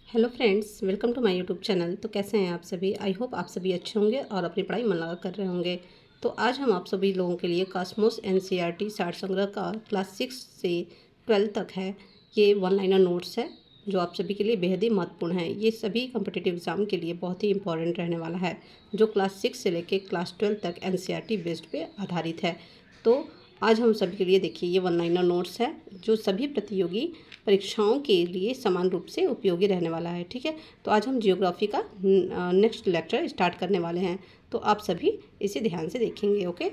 Hello friends, welcome to my YouTube channel. तो कैसे हैं आप सभी? आई होप आप सभी अच्छे होंगे और अपनी पढ़ाई मन लगा कर रहे होंगे। तो आज हम आप सभी लोगों के लिए कॉस्मोस एनसीईआरटी साठ संग्रह का क्लास 6 से 12 तक है। ये वन लाइनर नोट्स है जो आप सभी के लिए बेहद ही महत्वपूर्ण है। ये सभी कम्पिटिटिव एग्जाम के लिए बहुत ही इंपॉर्टेंट रहने वाला है, जो क्लास 6 से लेकर क्लास 12 तक एनसीईआरटी बेस्ड पे आधारित है। तो आज हम सभी के लिए देखिए ये वन लाइनर नोट्स है जो सभी प्रतियोगी परीक्षाओं के लिए समान रूप से उपयोगी रहने वाला है। ठीक है, तो आज हम जियोग्राफी का नेक्स्ट लेक्चर स्टार्ट करने वाले हैं, तो आप सभी इसे ध्यान से देखेंगे। ओके,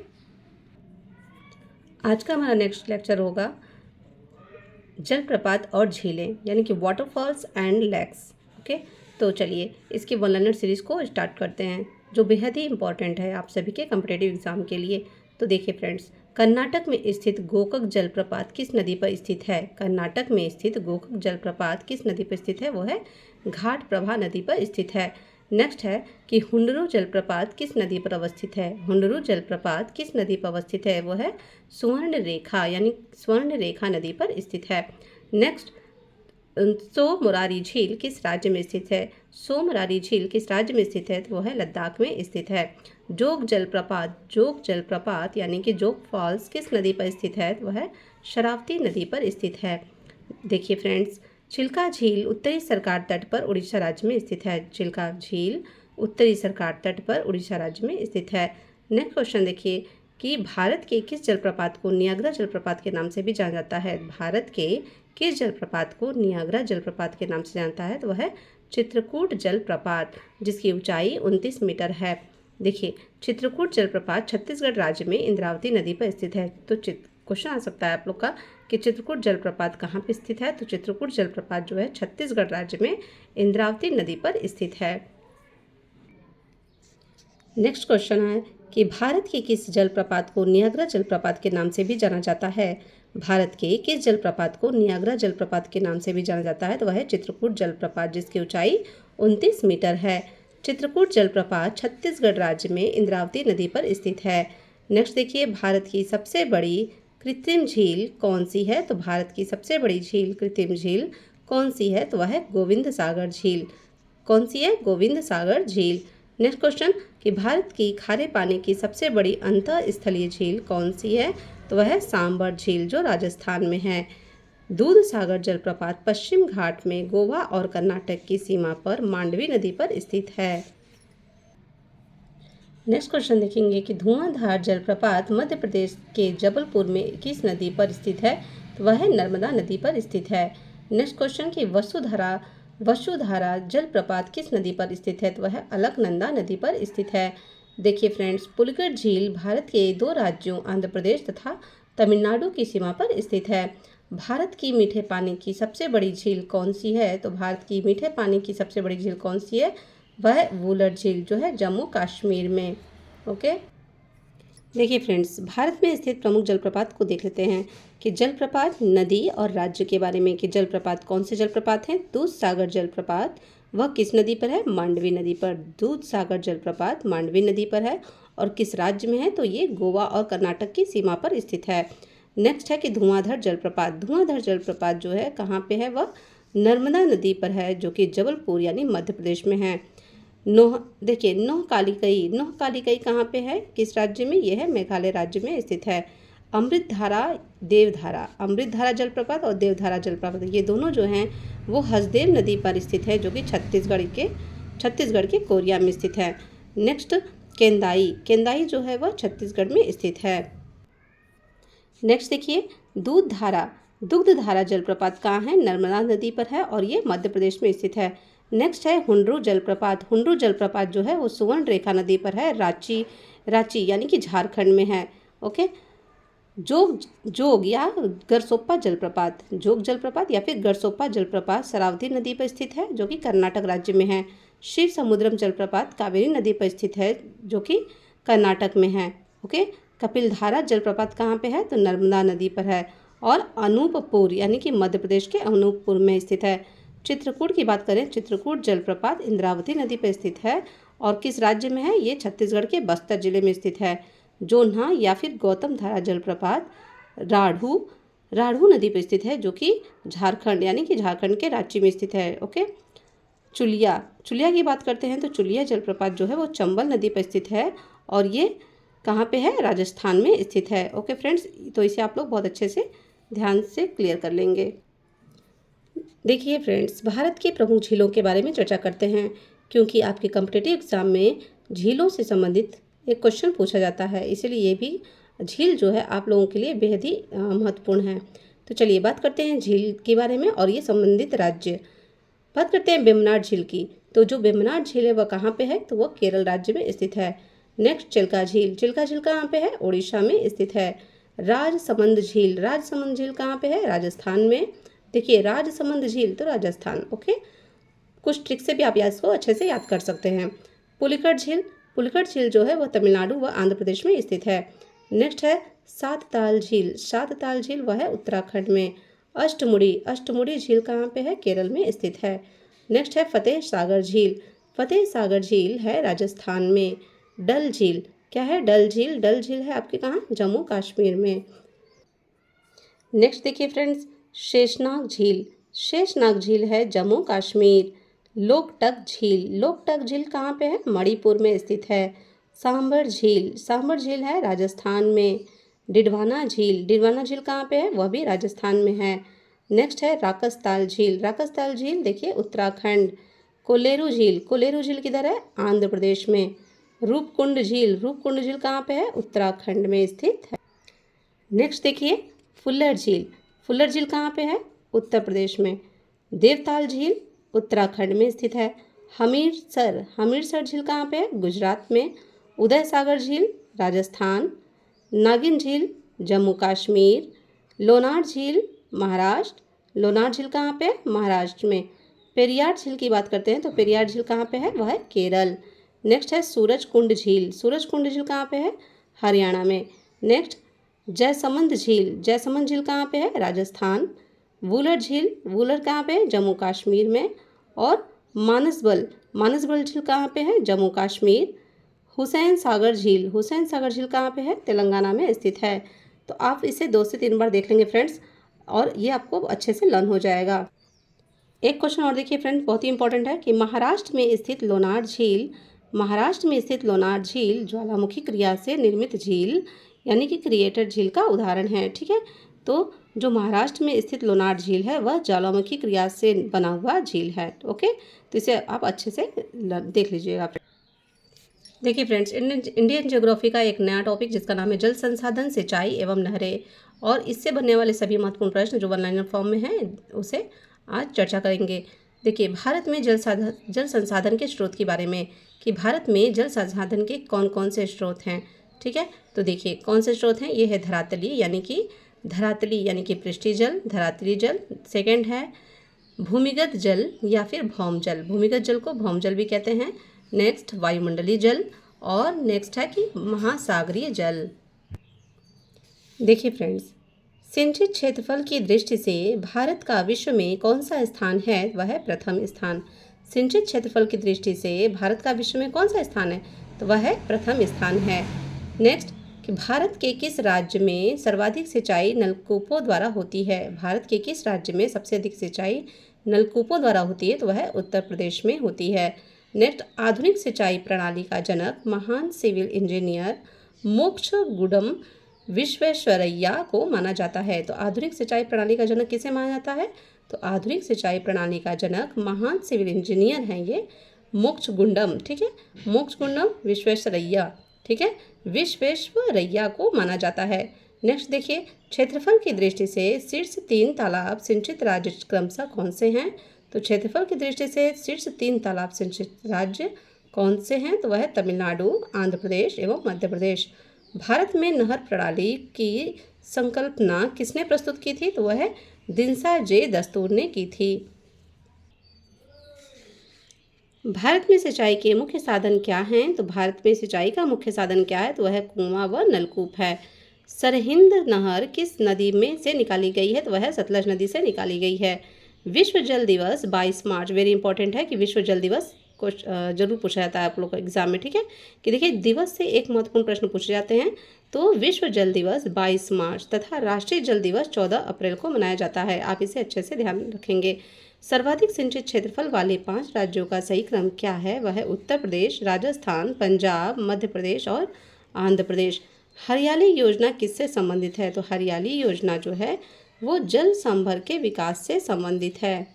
आज का हमारा नेक्स्ट लेक्चर होगा जलप्रपात और झीलें, यानी कि वाटरफॉल्स एंड लेक्स। ओके, तो चलिए इसकी वन लाइनर सीरीज़ को स्टार्ट करते हैं जो बेहद ही इंपॉर्टेंट है आप सभी के कम्पिटिटिव एग्जाम के लिए। तो देखिए फ्रेंड्स, कर्नाटक में स्थित गोकक जलप्रपात किस नदी पर स्थित है? कर्नाटक में स्थित गोकक जलप्रपात किस नदी पर स्थित है? वो है घाट प्रभा नदी पर स्थित है। नेक्स्ट है कि हुंडरू जलप्रपात किस नदी पर अवस्थित है? हुंडरू जलप्रपात किस नदी पर अवस्थित है? वो है स्वर्ण रेखा, यानी स्वर्ण रेखा नदी पर स्थित है। नेक्स्ट, सोमरारी झील किस राज्य में स्थित है? सोमरारी झील किस राज्य में स्थित है? तो वो है लद्दाख में स्थित है। जोग जलप्रपात यानी कि जोग फॉल्स किस नदी पर स्थित है? तो वह है शरावती नदी पर स्थित है। देखिए फ्रेंड्स, चिल्का झील उत्तरी सरकार तट पर उड़ीसा राज्य में स्थित है। चिल्का झील उत्तरी सरकार तट पर उड़ीसा राज्य में स्थित है। नेक्स्ट क्वेश्चन देखिए कि भारत के किस जलप्रपात को नियाग्रा जलप्रपात के नाम से भी जाना जाता है? भारत के किस जलप्रपात को नियाग्रा जलप्रपात के नाम से जानता है? तो वह है चित्रकूट जलप्रपात, जिसकी ऊंचाई 29 मीटर है। देखिए, चित्रकूट जलप्रपात छत्तीसगढ़ राज्य में इंद्रावती नदी पर स्थित है। तो क्वेश्चन आ सकता है आप लोग का कि चित्रकूट जलप्रपात कहाँ पे स्थित है? तो चित्रकूट जलप्रपात जो है छत्तीसगढ़ राज्य में इंद्रावती नदी पर स्थित है। नेक्स्ट क्वेश्चन है कि भारत के किस जलप्रपात को नियाग्रा जलप्रपात के नाम से भी जाना जाता है? भारत के किस जलप्रपात को नियाग्रा जलप्रपात के नाम से भी जाना जाता है? तो वह है चित्रकूट जलप्रपात, जिसकी ऊंचाई 29 मीटर है। चित्रकूट जलप्रपात छत्तीसगढ़ राज्य में इंद्रावती नदी पर स्थित है। नेक्स्ट देखिए, भारत की सबसे बड़ी कृत्रिम झील कौन सी है? तो भारत की सबसे बड़ी झील कृत्रिम झील कौन सी है? तो वह है गोविंद सागर झील। कौन सी है? गोविंद सागर झील। नेक्स्ट क्वेश्चन कि भारत की खारे पानी की सबसे बड़ी अंतःस्थलीय झील कौन सी है? तो वह है सांबर झील, जो राजस्थान में है। दूध सागर जलप्रपात पश्चिम घाट में गोवा और कर्नाटक की सीमा पर मांडवी नदी पर स्थित है। नेक्स्ट क्वेश्चन देखेंगे कि धुआंधार जलप्रपात मध्य प्रदेश के जबलपुर में किस नदी पर स्थित है? तो वह है नर्मदा नदी पर स्थित है। नेक्स्ट क्वेश्चन कि वसुधारा जलप्रपात किस नदी पर स्थित है? तो वह अलकनंदा नदी पर स्थित है। देखिए फ्रेंड्स, पुलिकट झील भारत के दो राज्यों आंध्र प्रदेश तथा तमिलनाडु की सीमा पर स्थित है। भारत की मीठे पानी की सबसे बड़ी झील कौन सी है? तो भारत की मीठे पानी की सबसे बड़ी झील कौन सी है? वह वुलर झील, जो है जम्मू कश्मीर में। ओके, देखिए फ्रेंड्स, भारत में स्थित प्रमुख जलप्रपात को देख लेते हैं कि जलप्रपात नदी और राज्य के बारे में कि जलप्रपात कौन से जलप्रपात हैं। दूध सागर जलप्रपात वह किस नदी पर है? मांडवी नदी पर। दूध सागर जलप्रपात मांडवी नदी पर है और किस राज्य में है? तो ये गोवा और कर्नाटक की सीमा पर स्थित है। नेक्स्ट है कि धुआंधार जलप्रपात जो है कहाँ पे है? वह नर्मदा नदी पर है, जो कि जबलपुर यानी मध्य प्रदेश में है। देखिए, नोह कालिकई कहाँ पे है? किस राज्य में? यह है मेघालय राज्य में स्थित है। अमृतधारा जलप्रपात और देवधारा जलप्रपात, ये दोनों जो हैं वो हसदेव नदी पर स्थित है, जो कि छत्तीसगढ़ के कोरिया में स्थित है। नेक्स्ट, केंदाई जो है वह छत्तीसगढ़ में स्थित है। नेक्स्ट देखिए, दुग्धधारा जलप्रपात कहाँ है? नर्मदा नदी पर है और ये मध्य प्रदेश में स्थित है। नेक्स्ट है हुंडरू जलप्रपात जो है वो सुवर्ण रेखा नदी पर है, रांची यानी कि झारखंड में है। ओके, जोग या गरसोप्पा जलप्रपात शरावती नदी पर स्थित है, जो कि कर्नाटक राज्य में है। शिव समुद्रम जलप्रपात कावेरी नदी पर स्थित है, जो कि कर्नाटक में है। ओके, कपिलधारा जलप्रपात कहाँ पे है? तो नर्मदा नदी पर है और अनूपपुर यानी कि मध्य प्रदेश के अनूपपुर में स्थित है। चित्रकूट की बात करें, चित्रकूट जलप्रपात इंद्रावती नदी पर स्थित है और किस राज्य में है? ये छत्तीसगढ़ के बस्तर जिले में स्थित है। जोन्हा या फिर गौतम धारा जलप्रपात राढ़ू नदी पर स्थित है, जो कि झारखंड यानी कि झारखंड के रांची में स्थित है। ओके, चुलिया, चुलिया की बात करते हैं तो चुलिया जलप्रपात जो है वो चंबल नदी पर स्थित है और ये कहाँ पे है? राजस्थान में स्थित है। ओके फ्रेंड्स, तो इसे आप लोग बहुत अच्छे से ध्यान से क्लियर कर लेंगे। देखिए फ्रेंड्स, भारत की प्रमुख झीलों के बारे में चर्चा करते हैं, क्योंकि आपके कॉम्पिटिटिव एग्जाम में झीलों से संबंधित एक क्वेश्चन पूछा जाता है, इसीलिए ये भी झील जो है आप लोगों के लिए बेहद ही महत्वपूर्ण है। तो चलिए बात करते हैं झील के बारे में और ये संबंधित राज्य। बात करते हैं वेम्बनाड झील की। तो जो वेम्बनाड झील है वह कहाँ पे है? तो वह केरल राज्य में स्थित है। नेक्स्ट चिल्का झील, चिल्का झील कहाँ पे है? उड़ीसा में स्थित है। राजसमंद झील, राजसमंद झील कहाँ पे है? राजस्थान में। देखिए राजसमंद झील तो राजस्थान। ओके, कुछ ट्रिक से भी आप इसको अच्छे से याद कर सकते हैं। पुलिकट झील, पुलिकट झील जो है वह तमिलनाडु व आंध्र प्रदेश में स्थित है। नेक्स्ट है सात ताल झील, सात ताल झील वह है उत्तराखंड में। अष्टमुड़ी, अष्टमुड़ी झील कहाँ पे है? केरल में स्थित है। नेक्स्ट है फतेह सागर झील, फतेह सागर झील है राजस्थान में। डल झील, क्या है? डल झील, डल झील है आपके कहाँ? जम्मू कश्मीर में। नेक्स्ट देखिए फ्रेंड्स, शेषनाग झील, शेषनाग झील है जम्मू कश्मीर। लोकटक झील, लोकटक झील कहाँ पे है? मणिपुर में स्थित है। सांभर झील, सांभर झील है राजस्थान में। डिडवाना झील, डिडवाना झील कहाँ पे है? वह भी राजस्थान में है। नेक्स्ट है राकसताल झील, राकसताल झील देखिए उत्तराखंड। कोलेरू झील, कोलेरू झील किधर है? आंध्र प्रदेश में। रूपकुंड झील, रूपकुंड झील कहाँ पे है? उत्तराखंड में स्थित है। नेक्स्ट देखिए फुल्लर झील, फुल्लर झील कहाँ पे है? उत्तर प्रदेश में। देवताल झील उत्तराखंड में स्थित है। हमीरसर, हमीरसर झील कहाँ पे है? गुजरात में। उदय सागर झील राजस्थान। नागिन झील जम्मू कश्मीर। लोनार झील महाराष्ट्र, लोनार झील कहाँ पे है? महाराष्ट्र में। पेरियार झील की बात करते हैं तो पेरियार झील कहाँ पे है? वह है केरल। नेक्स्ट है सूरजकुंड झील, सूरजकुंड झील कहाँ पे है? हरियाणा में। नेक्स्ट जयसमंद झील, जयसमंद झील कहाँ पे है? राजस्थान। वुलर झील, वुलर कहाँ पे है? जम्मू कश्मीर में। और मानसबल, मानसबल झील कहाँ पे है? जम्मू कश्मीर। हुसैन सागर झील, हुसैन सागर झील कहाँ पे है? तेलंगाना में स्थित है। तो आप इसे 2 से 3 बार देख लेंगे फ्रेंड्स और ये आपको अच्छे से लर्न हो जाएगा। एक क्वेश्चन और देखिए फ्रेंड्स, बहुत ही इंपॉर्टेंट है कि महाराष्ट्र में स्थित लोनार झील, महाराष्ट्र में स्थित लोनार झील ज्वालामुखी क्रिया से निर्मित झील यानी कि क्रिएटेड झील का उदाहरण है। ठीक है, तो जो महाराष्ट्र में स्थित लोनार झील है वह ज्वालामुखी क्रिया से बना हुआ झील है। ओके, तो इसे आप अच्छे से देख लीजिएगा। देखिए फ्रेंड्स, इंडियन ज्योग्राफी का एक नया टॉपिक जिसका नाम है जल संसाधन, सिंचाई एवं नहरें, और इससे बनने वाले सभी महत्वपूर्ण प्रश्न जो वन लाइनर फॉर्म में हैं उसे आज चर्चा करेंगे। देखिए भारत में जल संसाधन के स्रोत के बारे में कि भारत में जल संसाधन के कौन कौन से स्रोत हैं। ठीक है, तो देखिए कौन से स्रोत हैं। ये है धरातली यानी कि पृष्ठीय जल, धरातली जल। सेकंड है भूमिगत जल या फिर भौम जल, भूमिगत जल को भौम जल भी कहते हैं। नेक्स्ट वायुमंडलीय जल और नेक्स्ट है कि महासागरीय जल। देखिए फ्रेंड्स, सिंचित क्षेत्रफल की दृष्टि से भारत का विश्व में कौन सा स्थान है? वह है प्रथम स्थान। सिंचित क्षेत्रफल की दृष्टि से भारत का विश्व में कौन सा स्थान है? तो वह है प्रथम स्थान है। नेक्स्ट कि भारत के किस राज्य में सर्वाधिक सिंचाई नलकूपों द्वारा होती है? भारत के किस राज्य में सबसे अधिक सिंचाई नलकूपों द्वारा होती है? तो वह उत्तर प्रदेश में होती है। नेक्स्ट आधुनिक सिंचाई प्रणाली का जनक महान सिविल इंजीनियर मोक्षगुंडम विश्वेश्वरैया को माना जाता है। तो आधुनिक सिंचाई प्रणाली का जनक किसे माना जाता है? तो आधुनिक सिंचाई प्रणाली का जनक महान सिविल इंजीनियर हैं ये मोक्षगुंडम। ठीक है, मोक्षगुंडम विश्वेश्वरैया। ठीक है, विश्वेश्वरैया को माना जाता है। नेक्स्ट देखिए क्षेत्रफल की दृष्टि से शीर्ष 3 तालाब सिंचित राज्य क्रमशः कौन से हैं? तो क्षेत्रफल की दृष्टि से शीर्ष 3 तालाब सिंचित राज्य कौन से हैं? तो वह है तमिलनाडु, आंध्र प्रदेश एवं मध्य प्रदेश। भारत में नहर प्रणाली की संकल्पना किसने प्रस्तुत की थी? तो वह है दिनसा जे दस्तूर ने की थी। भारत में सिंचाई के मुख्य साधन क्या हैं? तो भारत में सिंचाई का मुख्य साधन क्या है? तो वह कुआं व नलकूप है। सरहिंद नहर किस नदी में से निकाली गई है? तो वह सतलज नदी से निकाली गई है। विश्व जल दिवस 22 मार्च, वेरी इंपॉर्टेंट है कि विश्व जल दिवस को जरूर पूछा जाता है आप लोग को एग्जाम में। ठीक है, कि देखिए दिवस से एक महत्वपूर्ण प्रश्न पूछे जाते हैं। तो विश्व जल दिवस 22 मार्च तथा राष्ट्रीय जल दिवस 14 अप्रैल को मनाया जाता है। आप इसे अच्छे से ध्यान रखेंगे। सर्वाधिक सिंचित क्षेत्रफल वाले 5 राज्यों का सही क्रम क्या है? वह है उत्तर प्रदेश, राजस्थान, पंजाब, मध्य प्रदेश और आंध्र प्रदेश। हरियाली योजना किससे संबंधित है? तो हरियाली योजना जो है वो जल संभर के विकास से संबंधित है।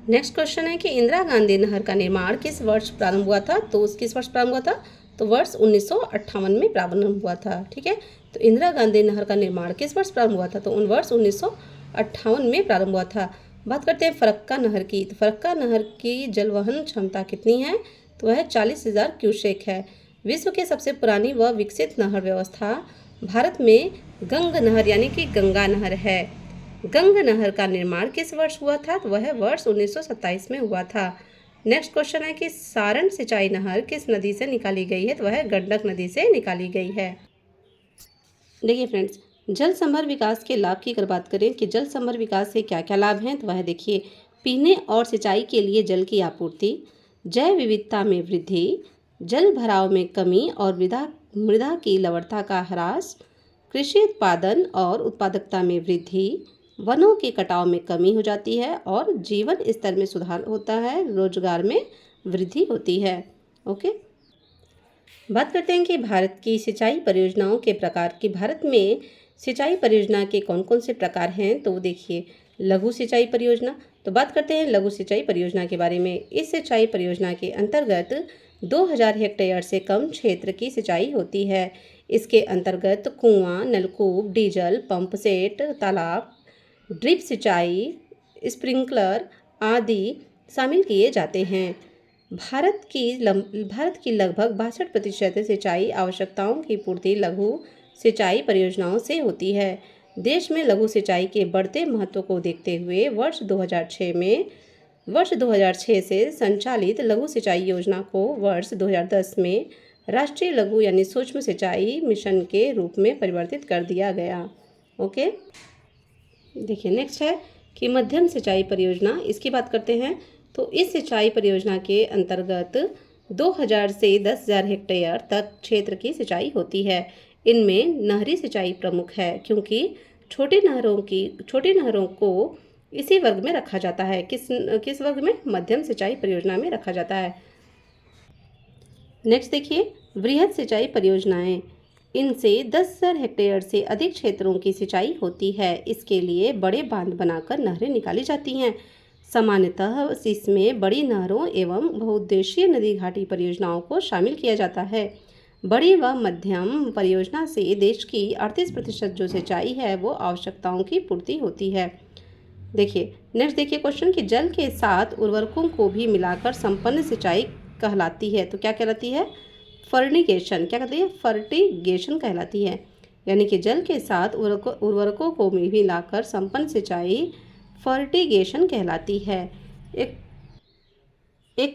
नेक्स्ट क्वेश्चन है कि इंदिरा गांधी नहर का निर्माण किस वर्ष प्रारंभ हुआ था? तो किस वर्ष प्रारंभ हुआ था? तो वर्ष 1958 में प्रारंभ हुआ था। ठीक है, तो इंदिरा गांधी नहर का निर्माण किस वर्ष प्रारंभ हुआ था? तो उन वर्ष 1958 में प्रारंभ हुआ था। बात करते हैं फरक्का नहर की। तो फरक्का नहर की जलवहन क्षमता कितनी है? तो वह 40,000 क्यूसेक है। विश्व की सबसे पुरानी व विकसित नहर व्यवस्था भारत में गंग नहर यानी कि गंगा नहर है। गंग नहर का निर्माण किस वर्ष हुआ था? तो वह वर्ष 1927 में हुआ था। नेक्स्ट क्वेश्चन है कि सारण सिंचाई नहर किस नदी से निकाली गई है? तो वह गंडक नदी से निकाली गई है। देखिए फ्रेंड्स, जल संभर विकास के लाभ की अगर बात करें कि जल संभर विकास से क्या क्या लाभ हैं, तो वह देखिए पीने और सिंचाई के लिए जल की आपूर्ति, जैव विविधता में वृद्धि, जल भराव में कमी और मृदा की लवणता का ह्रास, कृषि उत्पादन और उत्पादकता में वृद्धि, वनों के कटाव में कमी हो जाती है और जीवन स्तर में सुधार होता है, रोजगार में वृद्धि होती है। ओके, बात करते हैं कि भारत की सिंचाई परियोजनाओं के प्रकार कि भारत में सिंचाई परियोजना के कौन कौन से प्रकार हैं। तो देखिए लघु सिंचाई परियोजना। तो बात करते हैं लघु सिंचाई परियोजना के बारे में। इस सिंचाई परियोजना के अंतर्गत 2000 हेक्टेयर से कम क्षेत्र की सिंचाई होती है। इसके अंतर्गत कुआं, नलकूप, डीजल पंप सेट, तालाब, ड्रिप सिंचाई, स्प्रिंकलर आदि शामिल किए जाते हैं। भारत की लगभग 62% सिंचाई आवश्यकताओं की पूर्ति लघु सिंचाई परियोजनाओं से होती है। देश में लघु सिंचाई के बढ़ते महत्व को देखते हुए वर्ष 2006 से संचालित लघु सिंचाई योजना को वर्ष 2010 में राष्ट्रीय लघु यानी सूक्ष्म सिंचाई मिशन के रूप में परिवर्तित कर दिया गया। ओके, देखिए नेक्स्ट है कि मध्यम सिंचाई परियोजना। इसकी बात करते हैं। तो इस सिंचाई परियोजना के अंतर्गत 2000 से 10,000 हेक्टेयर तक क्षेत्र की सिंचाई होती है। इनमें नहरी सिंचाई प्रमुख है क्योंकि छोटी नहरों को इसी वर्ग में रखा जाता है। किस वर्ग में? मध्यम सिंचाई परियोजना में रखा जाता है। नेक्स्ट देखिए वृहद सिंचाई परियोजनाएं। इनसे 10,000 हेक्टेयर से अधिक क्षेत्रों की सिंचाई होती है। इसके लिए बड़े बांध बनाकर नहरें निकाली जाती हैं। सामान्यतः इसमें बड़ी नहरों एवं बहुउद्देशीय नदी घाटी परियोजनाओं को शामिल किया जाता है। बड़ी व मध्यम परियोजना से देश की 38% जो सिंचाई है वो आवश्यकताओं की पूर्ति होती है। देखिए नेक्स्ट देखिए क्वेश्चन कि जल के साथ उर्वरकों को भी मिलाकर संपन्न सिंचाई कहलाती है। तो क्या कहलाती है? फर्टिगेशन। क्या कहती है? फर्टिगेशन कहलाती है। यानी कि जल के साथ उर्वरकों को भी मिलाकर संपन्न सिंचाई फर्टिगेशन कहलाती है। एक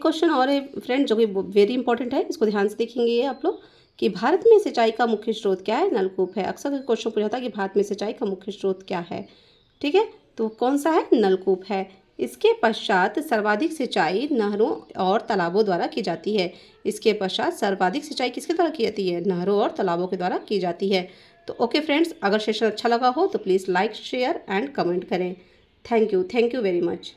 क्वेश्चन और है फ्रेंड जो कि वेरी इंपॉर्टेंट है, इसको ध्यान से देखेंगे ये आप लोग कि भारत में सिंचाई का मुख्य स्रोत क्या है? नलकूप है। अक्सर क्वेश्चन पूछा था कि भारत में सिंचाई का मुख्य स्रोत क्या है। ठीक है, तो कौन सा है? नलकूप है। इसके पश्चात सर्वाधिक सिंचाई नहरों और तालाबों द्वारा की जाती है। इसके पश्चात सर्वाधिक सिंचाई किसके द्वारा की जाती है? नहरों और तालाबों के द्वारा की जाती है। तो ओके फ्रेंड्स, अगर सेशन अच्छा लगा हो तो please like, share and comment करें। Thank you very much.